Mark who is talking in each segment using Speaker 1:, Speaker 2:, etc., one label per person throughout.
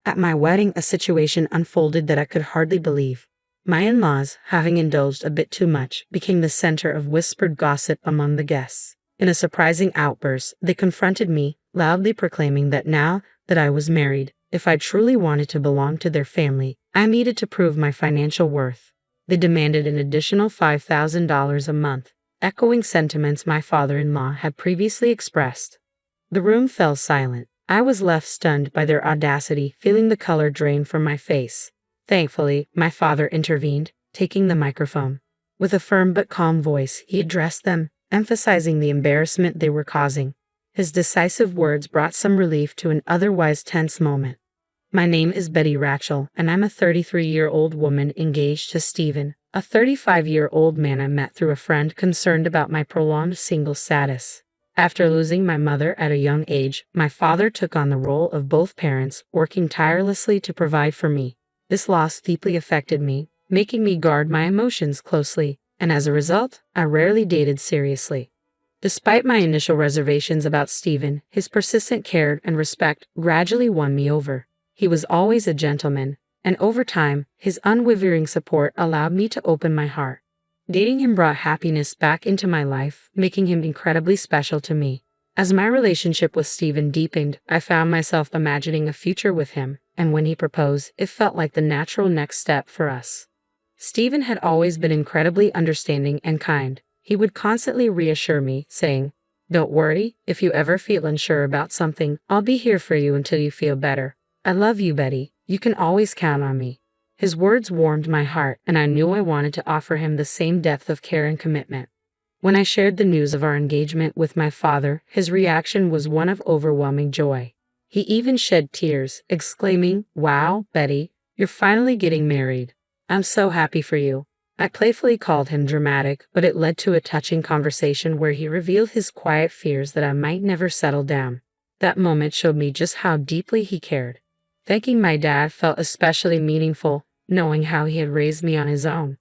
Speaker 1: At my wedding, a situation unfolded that I could hardly believe. My in-laws, having indulged a bit too much, became the center of whispered gossip among the guests. In a surprising outburst, they confronted me, loudly proclaiming that now that I was married, if I truly wanted to belong to their family, I needed to prove my financial worth. They demanded an additional $5,000 a month, echoing sentiments my father-in-law had previously expressed. The room fell silent. I was left stunned by their audacity, feeling the color drain from my face. Thankfully, my father intervened, taking the microphone. With a firm but calm voice, he addressed them, emphasizing the embarrassment they were causing. His decisive words brought some relief to an otherwise tense moment. My name is Betty Ratchell, and I'm a 33-year-old woman engaged to Stephen, a 35-year-old man I met through a friend concerned about my prolonged single status. After losing my mother at a young age, my father took on the role of both parents, working tirelessly to provide for me. This loss deeply affected me, making me guard my emotions closely, and as a result, I rarely dated seriously. Despite my initial reservations about Stephen, his persistent care and respect gradually won me over. He was always a gentleman, and over time, his unwavering support allowed me to open my heart. Dating him brought happiness back into my life, making him incredibly special to me. As my relationship with Stephen deepened, I found myself imagining a future with him, and when he proposed, it felt like the natural next step for us. Stephen had always been incredibly understanding and kind. He would constantly reassure me, saying, "Don't worry, if you ever feel unsure about something, I'll be here for you until you feel better. I love you, Betty. You can always count on me." His words warmed my heart, and I knew I wanted to offer him the same depth of care and commitment. When I shared the news of our engagement with my father, his reaction was one of overwhelming joy. He even shed tears, exclaiming, "Wow, Betty, you're finally getting married. I'm so happy for you." I playfully called him dramatic, but it led to a touching conversation where he revealed his quiet fears that I might never settle down. That moment showed me just how deeply he cared. Thanking my dad felt especially meaningful, knowing how he had raised me on his own.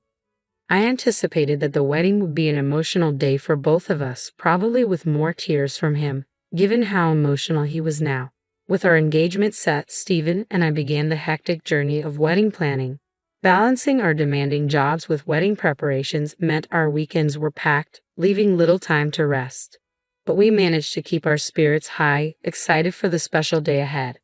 Speaker 1: I anticipated that the wedding would be an emotional day for both of us, probably with more tears from him, given how emotional he was now. With our engagement set, Stephen and I began the hectic journey of wedding planning. Balancing our demanding jobs with wedding preparations meant our weekends were packed, leaving little time to rest. But we managed to keep our spirits high, excited for the special day ahead.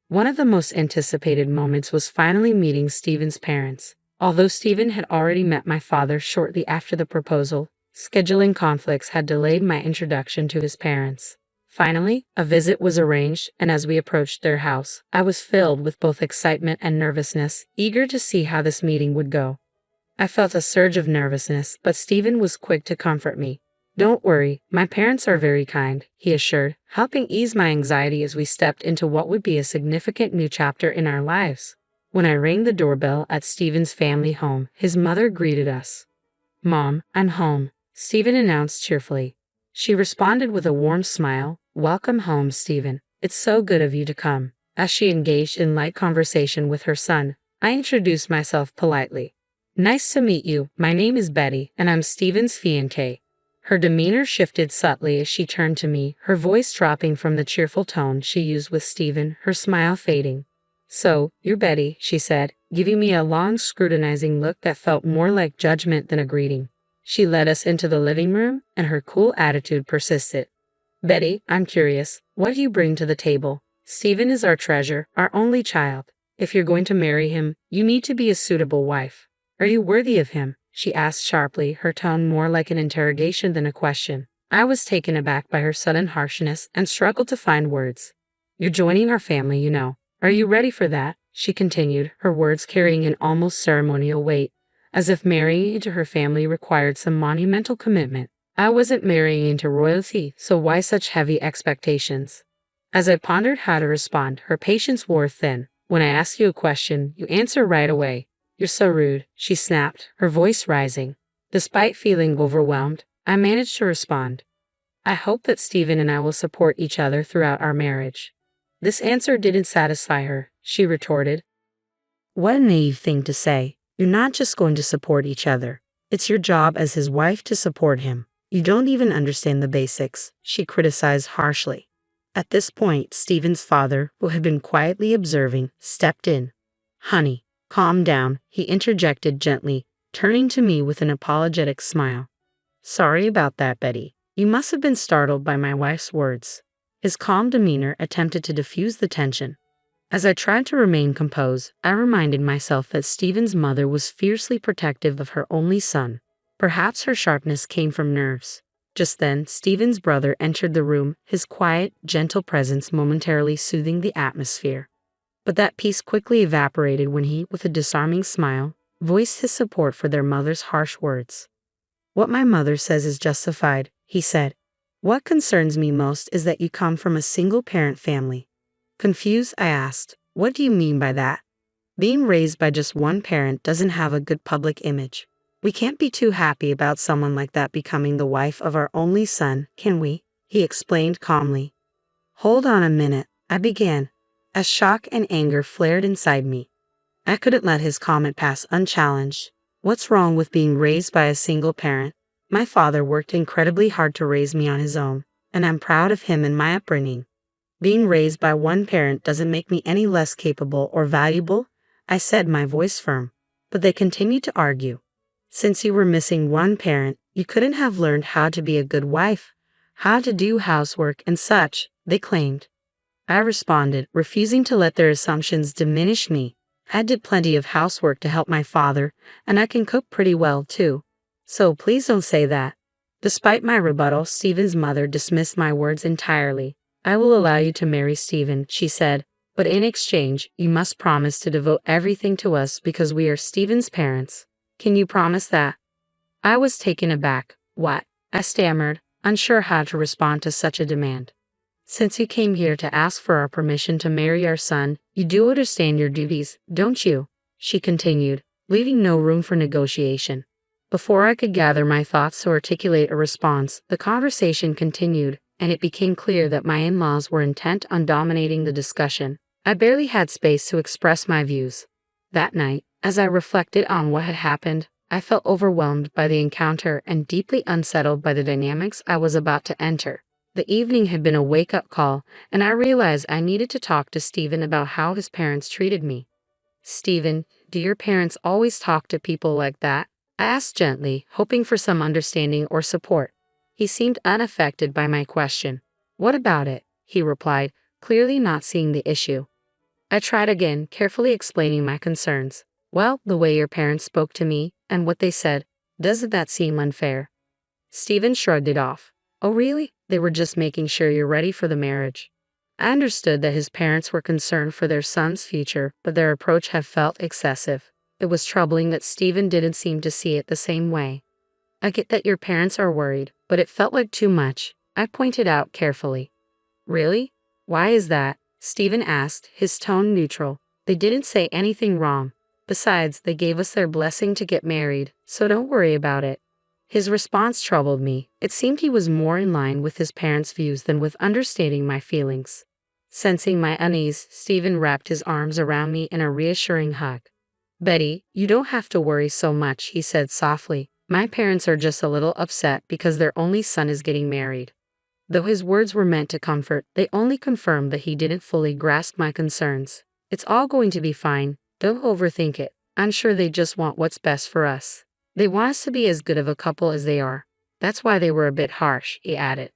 Speaker 1: One of the most anticipated moments was finally meeting Stephen's parents. Although Stephen had already met my father shortly after the proposal, scheduling conflicts had delayed my introduction to his parents. Finally, a visit was arranged, and as we approached their house, I was filled with both excitement and nervousness, eager to see how this meeting would go. I felt a surge of nervousness, but Stephen was quick to comfort me. "Don't worry, my parents are very kind," he assured, helping ease my anxiety as we stepped into what would be a significant new chapter in our lives. When I rang the doorbell at Stephen's family home, his mother greeted us. "Mom, I'm home," Stephen announced cheerfully. She responded with a warm smile, "Welcome home, Stephen. It's so good of you to come." As she engaged in light conversation with her son, I introduced myself politely. "Nice to meet you. My name is Betty, and I'm Stephen's fiancée." Her demeanor shifted subtly as she turned to me, her voice dropping from the cheerful tone she used with Stephen, her smile fading. "So, you're Betty," she said, giving me a long, scrutinizing look that felt more like judgment than a greeting. She led us into the living room, and her cool attitude persisted. "Betty, I'm curious, what do you bring to the table? Stephen is our treasure, our only child. If you're going to marry him, you need to be a suitable wife. Are you worthy of him?" she asked sharply, her tone more like an interrogation than a question. I was taken aback by her sudden harshness and struggled to find words. "You're joining our family, you know. Are you ready for that?" she continued, her words carrying an almost ceremonial weight, as if marrying into her family required some monumental commitment. I wasn't marrying into royalty, so why such heavy expectations? As I pondered how to respond, her patience wore thin. "When I ask you a question, you answer right away. You're so rude," she snapped, her voice rising. Despite feeling overwhelmed, I managed to respond. "I hope that Stephen and I will support each other throughout our marriage." This answer didn't satisfy her, she retorted. "What a naive thing to say. You're not just going to support each other. It's your job as his wife to support him. You don't even understand the basics," she criticized harshly. At this point, Stephen's father, who had been quietly observing, stepped in. "Honey, calm down," he interjected gently, turning to me with an apologetic smile. "Sorry about that, Betty. You must have been startled by my wife's words." His calm demeanor attempted to diffuse the tension. As I tried to remain composed, I reminded myself that Stephen's mother was fiercely protective of her only son. Perhaps her sharpness came from nerves. Just then, Stephen's brother entered the room, his quiet, gentle presence momentarily soothing the atmosphere. But that peace quickly evaporated when he, with a disarming smile, voiced his support for their mother's harsh words. "What my mother says is justified," he said. "What concerns me most is that you come from a single-parent family." Confused, I asked, "What do you mean by that?" "Being raised by just one parent doesn't have a good public image. We can't be too happy about someone like that becoming the wife of our only son, can we?" he explained calmly. "Hold on a minute," I began, as shock and anger flared inside me. I couldn't let his comment pass unchallenged. What's wrong with being raised by a single parent? My father worked incredibly hard to raise me on his own, and I'm proud of him and my upbringing. Being raised by one parent doesn't make me any less capable or valuable, I said, my voice firm. But they continued to argue. Since you were missing one parent, you couldn't have learned how to be a good wife, how to do housework and such, they claimed. I responded, refusing to let their assumptions diminish me. I did plenty of housework to help my father, and I can cook pretty well too. So please don't say that. Despite my rebuttal, Stephen's mother dismissed my words entirely. "I will allow you to marry Stephen," she said, "but in exchange, you must promise to devote everything to us because we are Stephen's parents. Can you promise that?" I was taken aback. "What?" I stammered, unsure how to respond to such a demand. "Since you came here to ask for our permission to marry our son, you do understand your duties, don't you?" she continued, leaving no room for negotiation. Before I could gather my thoughts to articulate a response, the conversation continued, and it became clear that my in-laws were intent on dominating the discussion. I barely had space to express my views. That night, as I reflected on what had happened, I felt overwhelmed by the encounter and deeply unsettled by the dynamics I was about to enter. The evening had been a wake-up call, and I realized I needed to talk to Stephen about how his parents treated me. "Stephen, do your parents always talk to people like that?" I asked gently, hoping for some understanding or support. He seemed unaffected by my question. "What about it?" he replied, clearly not seeing the issue. I tried again, carefully explaining my concerns. "Well, the way your parents spoke to me, and what they said, doesn't that seem unfair?" Stephen shrugged it off. "Oh really? They were just making sure you're ready for the marriage." I understood that his parents were concerned for their son's future, but their approach had felt excessive. It was troubling that Stephen didn't seem to see it the same way. "I get that your parents are worried, but it felt like too much," I pointed out carefully. "Really? Why is that?" Stephen asked, his tone neutral. "They didn't say anything wrong. Besides, they gave us their blessing to get married, so don't worry about it." His response troubled me. It seemed he was more in line with his parents' views than with understanding my feelings. Sensing my unease, Stephen wrapped his arms around me in a reassuring hug. "Betty, you don't have to worry so much," he said softly. "My parents are just a little upset because their only son is getting married." Though his words were meant to comfort, they only confirmed that he didn't fully grasp my concerns. "It's all going to be fine. Don't overthink it. I'm sure they just want what's best for us. They want us to be as good of a couple as they are. That's why they were a bit harsh," he added.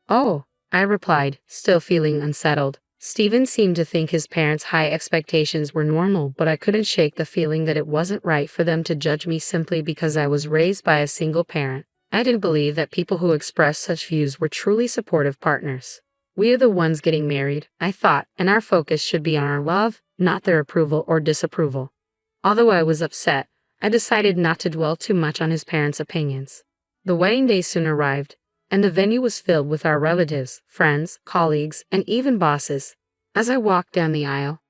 Speaker 1: "Oh," I replied, still feeling unsettled. Stephen seemed to think his parents' high expectations were normal, but I couldn't shake the feeling that it wasn't right for them to judge me simply because I was raised by a single parent. I didn't believe that people who expressed such views were truly supportive partners. We are the ones getting married, I thought, and our focus should be on our love, not their approval or disapproval. Although I was upset, I decided not to dwell too much on his parents' opinions. The wedding day soon arrived, and the venue was filled with our relatives, friends, colleagues, and even bosses. As I walked down the aisle,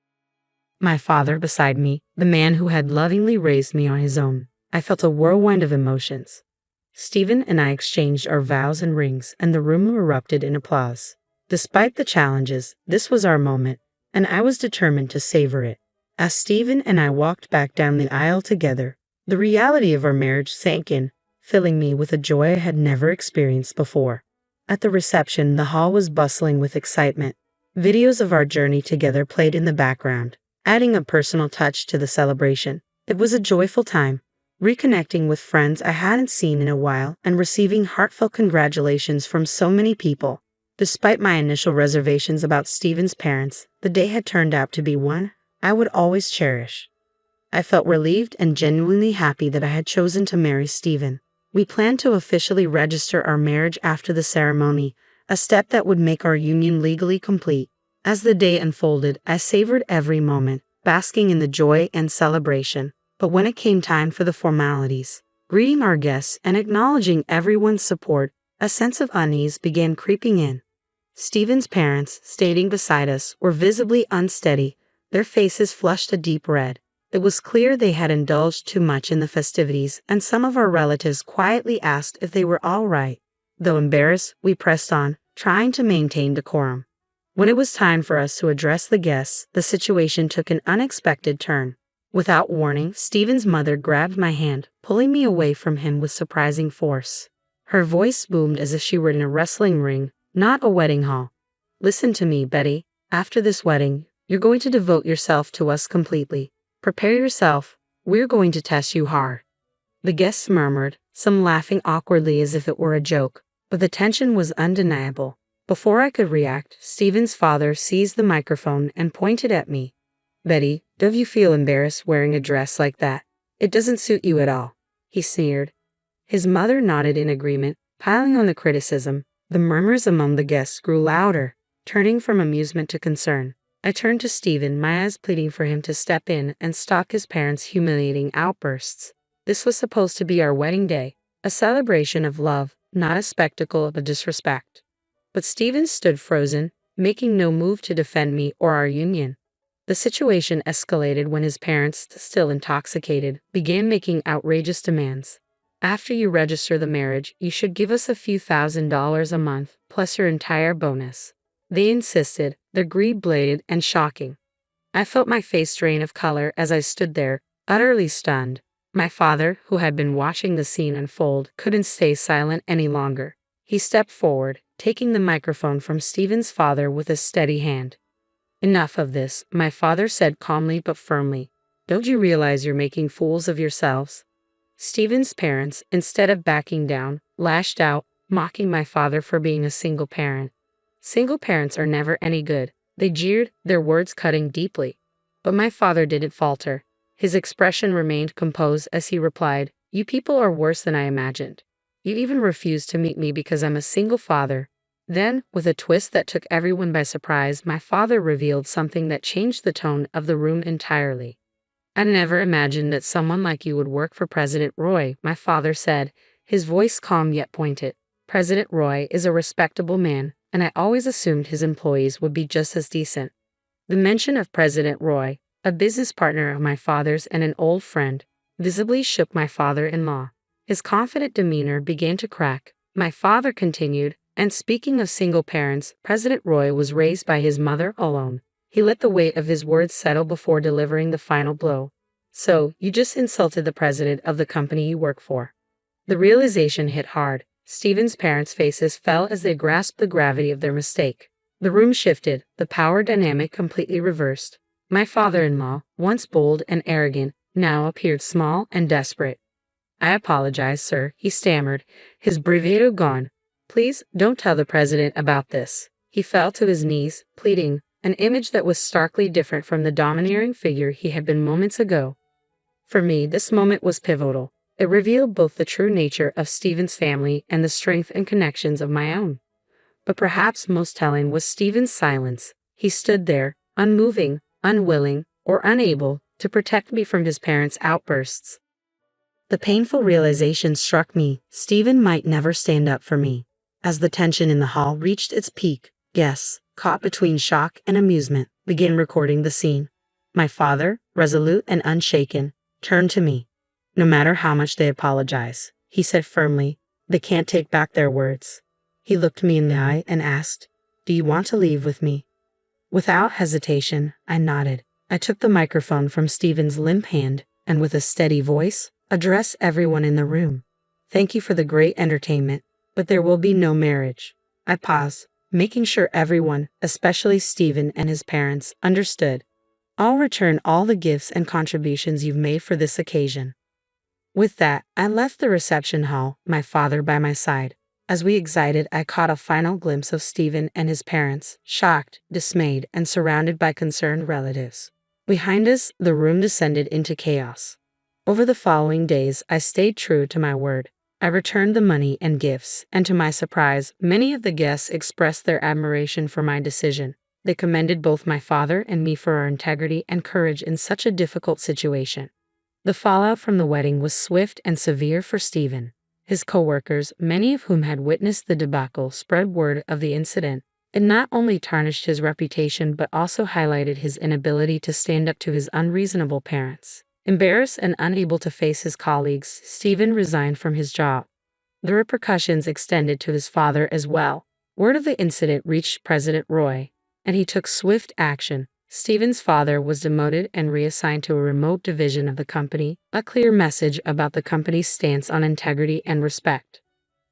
Speaker 1: my father beside me, the man who had lovingly raised me on his own, I felt a whirlwind of emotions. Stephen and I exchanged our vows and rings, and the room erupted in applause. Despite the challenges, this was our moment, and I was determined to savor it. As Stephen and I walked back down the aisle together, the reality of our marriage sank in, filling me with a joy I had never experienced before. At the reception, the hall was bustling with excitement. Videos of our journey together played in the background, adding a personal touch to the celebration. It was a joyful time, reconnecting with friends I hadn't seen in a while and receiving heartfelt congratulations from so many people. Despite my initial reservations about Stephen's parents, the day had turned out to be one I would always cherish. I felt relieved and genuinely happy that I had chosen to marry Stephen. We planned to officially register our marriage after the ceremony, a step that would make our union legally complete. As the day unfolded, I savored every moment, basking in the joy and celebration. But when it came time for the formalities, greeting our guests and acknowledging everyone's support, a sense of unease began creeping in. Stephen's parents, standing beside us, were visibly unsteady, their faces flushed a deep red. It was clear they had indulged too much in the festivities, and some of our relatives quietly asked if they were all right. Though embarrassed, we pressed on, trying to maintain decorum. When it was time for us to address the guests, the situation took an unexpected turn. Without warning, Stephen's mother grabbed my hand, pulling me away from him with surprising force. Her voice boomed as if she were in a wrestling ring, not a wedding hall. "Listen to me, Betty. After this wedding, you're going to devote yourself to us completely. Prepare yourself. We're going to test you hard." The guests murmured, some laughing awkwardly as if it were a joke, but the tension was undeniable. Before I could react, Stephen's father seized the microphone and pointed at me. "Betty, don't you feel embarrassed wearing a dress like that? It doesn't suit you at all," he sneered. His mother nodded in agreement, piling on the criticism. The murmurs among the guests grew louder, turning from amusement to concern. I turned to Stephen, my eyes pleading for him to step in and stop his parents' humiliating outbursts. This was supposed to be our wedding day, a celebration of love, not a spectacle of disrespect. But Stephen stood frozen, making no move to defend me or our union. The situation escalated when his parents, still intoxicated, began making outrageous demands. "After you register the marriage, you should give us a few $1,000s a month, plus your entire bonus." They insisted, their greed blatant and shocking. I felt my face drain of color as I stood there, utterly stunned. My father, who had been watching the scene unfold, couldn't stay silent any longer. He stepped forward, taking the microphone from Stephen's father with a steady hand. "Enough of this," my father said calmly but firmly. "Don't you realize you're making fools of yourselves?" Stephen's parents, instead of backing down, lashed out, mocking my father for being a single parent. "Single parents are never any good," they jeered, their words cutting deeply. But my father didn't falter. His expression remained composed as he replied, "You people are worse than I imagined. You even refuse to meet me because I'm a single father." Then, with a twist that took everyone by surprise, my father revealed something that changed the tone of the room entirely. "I never imagined that someone like you would work for President Roy," my father said, his voice calm yet pointed. "President Roy is a respectable man, and I always assumed his employees would be just as decent." The mention of President Roy, a business partner of my father's and an old friend, visibly shook my father-in-law. His confident demeanor began to crack. My father continued, "And speaking of single parents, President Roy was raised by his mother alone." He let the weight of his words settle before delivering the final blow. "So, you just insulted the president of the company you work for." The realization hit hard. Stephen's parents' faces fell as they grasped the gravity of their mistake. The room shifted, the power dynamic completely reversed. My father-in-law, once bold and arrogant, now appeared small and desperate. "I apologize, sir," he stammered, his bravado gone. "Please don't tell the president about this." He fell to his knees, pleading, an image that was starkly different from the domineering figure he had been moments ago. For me, this moment was pivotal. It revealed both the true nature of Stephen's family and the strength and connections of my own. But perhaps most telling was Stephen's silence. He stood there, unmoving, unwilling, or unable to protect me from his parents' outbursts. The painful realization struck me: Stephen might never stand up for me. As the tension in the hall reached its peak, guests, caught between shock and amusement, began recording the scene. My father, resolute and unshaken, turned to me. "No matter how much they apologize," he said firmly, "they can't take back their words." He looked me in the eye and asked, "Do you want to leave with me?" Without hesitation, I nodded. I took the microphone from Stephen's limp hand and, with a steady voice, addressed everyone in the room. "Thank you for the great entertainment, but there will be no marriage." I paused, making sure everyone, especially Stephen and his parents, understood. I'll return all the gifts and contributions you've made for this occasion. With that, I left the reception hall, my father by my side. As we exited, I caught a final glimpse of Stephen and his parents, shocked, dismayed, and surrounded by concerned relatives. Behind us, the room descended into chaos. Over the following days, I stayed true to my word. I returned the money and gifts, and to my surprise, many of the guests expressed their admiration for my decision. They commended both my father and me for our integrity and courage in such a difficult situation. The fallout from the wedding was swift and severe for Stephen. His co-workers, many of whom had witnessed the debacle, spread word of the incident. It not only tarnished his reputation but also highlighted his inability to stand up to his unreasonable parents. Embarrassed and unable to face his colleagues, Stephen resigned from his job. The repercussions extended to his father as well. Word of the incident reached President Roy, and he took swift action. Stephen's father was demoted and reassigned to a remote division of the company, a clear message about the company's stance on integrity and respect.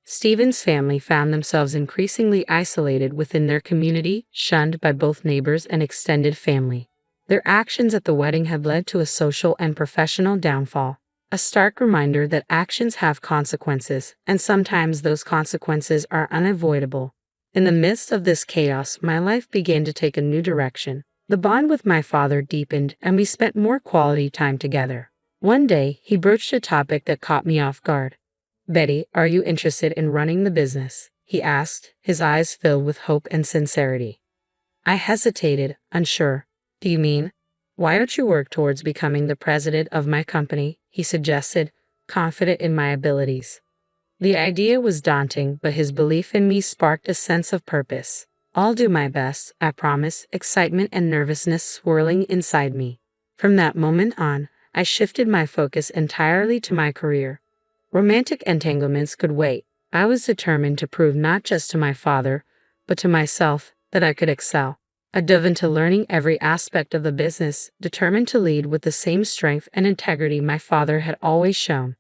Speaker 1: Stephen's family found themselves increasingly isolated within their community, shunned by both neighbors and extended family. Their actions at the wedding had led to a social and professional downfall, a stark reminder that actions have consequences, and sometimes those consequences are unavoidable. In the midst of this chaos, my life began to take a new direction. The bond with my father deepened, and we spent more quality time together. One day, he broached a topic that caught me off guard. "Betty, are you interested in running the business?" he asked, his eyes filled with hope and sincerity. I hesitated, unsure. "Do you mean? Why don't you work towards becoming the president of my company?" he suggested, confident in my abilities. The idea was daunting, but his belief in me sparked a sense of purpose. "I'll do my best, I promise," excitement and nervousness swirling inside me. From that moment on, I shifted my focus entirely to my career. Romantic entanglements could wait. I was determined to prove not just to my father, but to myself, that I could excel. I dove into learning every aspect of the business, determined to lead with the same strength and integrity my father had always shown.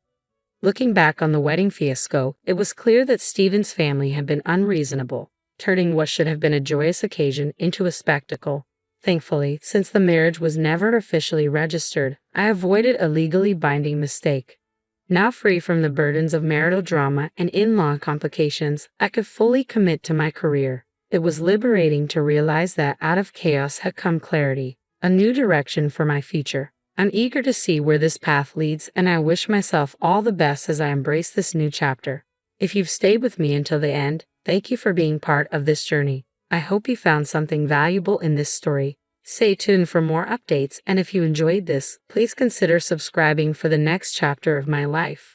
Speaker 1: Looking back on the wedding fiasco, it was clear that Stephen's family had been unreasonable, turning what should have been a joyous occasion into a spectacle. Thankfully, since the marriage was never officially registered, I avoided a legally binding mistake. Now free from the burdens of marital drama and in-law complications, I could fully commit to my career. It was liberating to realize that out of chaos had come clarity, a new direction for my future. I'm eager to see where this path leads, and I wish myself all the best as I embrace this new chapter. If you've stayed with me until the end, thank you for being part of this journey. I hope you found something valuable in this story. Stay tuned for more updates, and if you enjoyed this, please consider subscribing for the next chapter of my life.